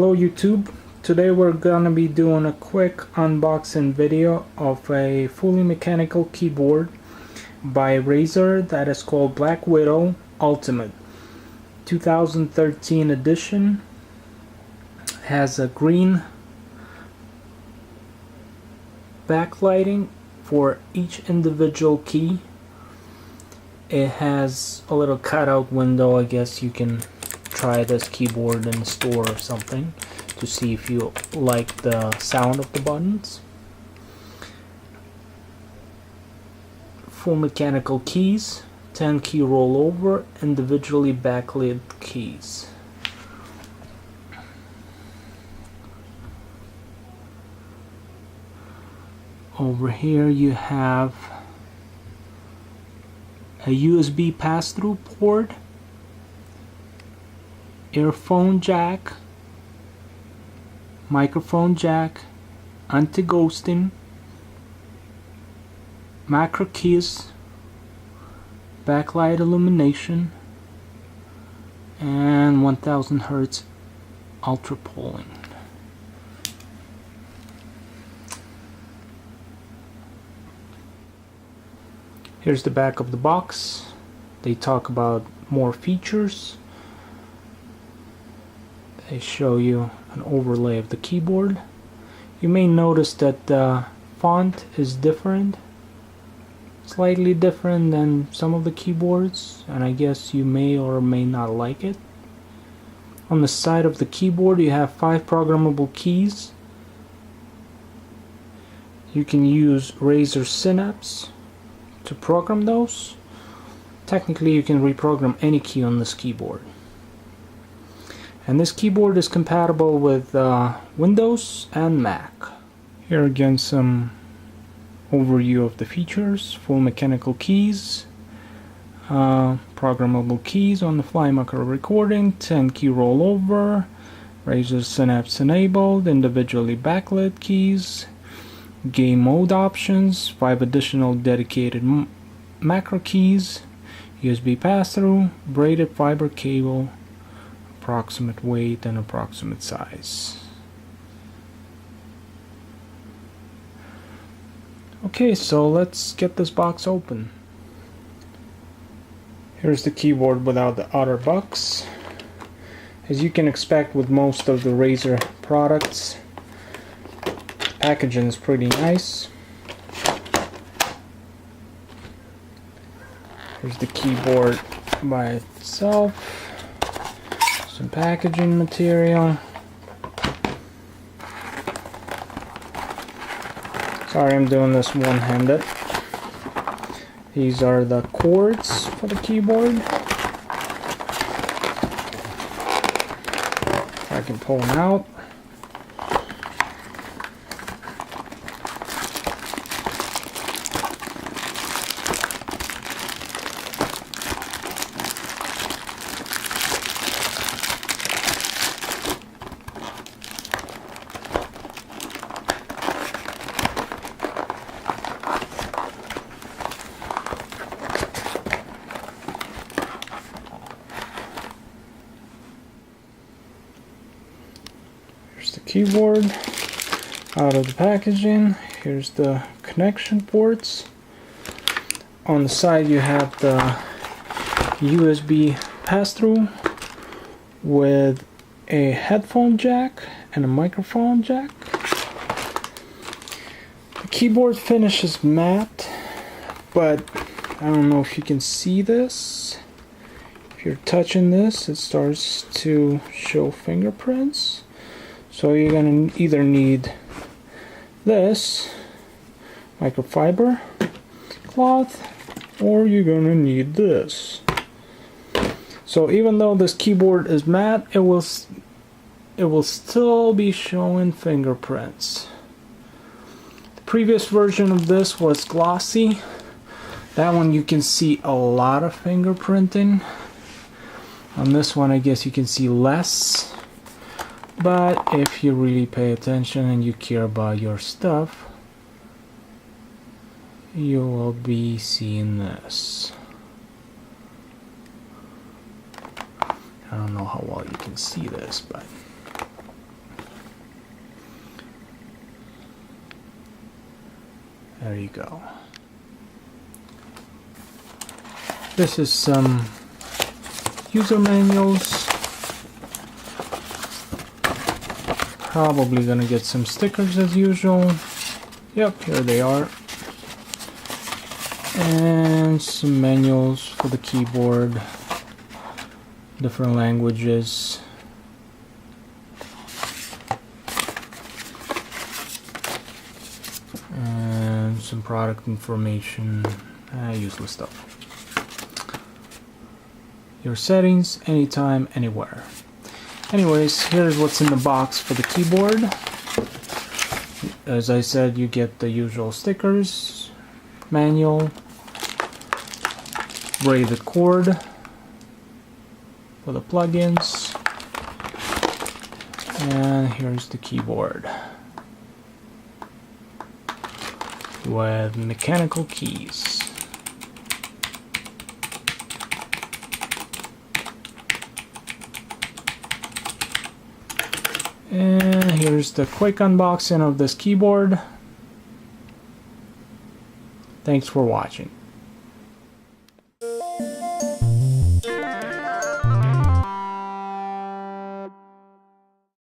Hello YouTube. Today we're gonna be doing a quick unboxing video of a fully mechanical keyboard by Razer that is called Blackwidow Ultimate 2013 edition. Has a green backlighting for each individual key. It has a little cutout window. I guess you can try this keyboard in the store or something to see if you like the sound of the buttons. Full mechanical keys, 10 key rollover, individually backlit keys. Over here you have a USB pass-through port, earphone jack, microphone jack, anti-ghosting, macro keys, backlight illumination, and 1000 Hz ultra polling. Here's the back of the box. They talk about more features. They show you an overlay of the keyboard. You may notice that the font is different, slightly different than some of the keyboards, and I guess you may or may not like it. On the side of the keyboard you have 5 programmable keys. You can use Razer Synapse to program those. Technically you can reprogram any key on this keyboard. And this keyboard is compatible with Windows and Mac. Here again some overview of the features. Full mechanical keys, programmable keys on the fly macro recording, 10 key rollover, Razer Synapse enabled, individually backlit keys, game mode options, 5 additional dedicated macro keys, USB pass-through, braided fiber cable, approximate weight and approximate size. Okay, so let's get this box open. Here's the keyboard without the outer box. As you can expect with most of the Razer products, packaging is pretty nice. Here's the keyboard by itself. Some packaging material. Sorry, I'm doing this one-handed. These are the cords for the keyboard. If I can pull them out. Here's the keyboard out of the packaging. Here's the connection ports. On the side you have the USB pass-through with a headphone jack and a microphone jack. The keyboard finish is matte, but I don't know if you can see this. If you're touching this, it starts to show fingerprints. So you're going to either need this microfiber cloth or you're going to need this. So even though this keyboard is matte, it will still be showing fingerprints. The previous version of this was glossy. That one you can see a lot of fingerprinting. On this one I guess you can see less. But if you really pay attention and you care about your stuff, you will be seeing this. I don't know how well you can see this, but There you go. This is some user manuals. Probably gonna get some stickers as usual. Yep, here they are. And some manuals for the keyboard, different languages. And some product information, useless stuff. Your settings, anytime, anywhere. Anyways, here's what's in the box for the keyboard. As I said, you get the usual stickers, manual, braided cord for the plugins, and here's the keyboard with mechanical keys. And here's the quick unboxing of this keyboard. Thanks for watching.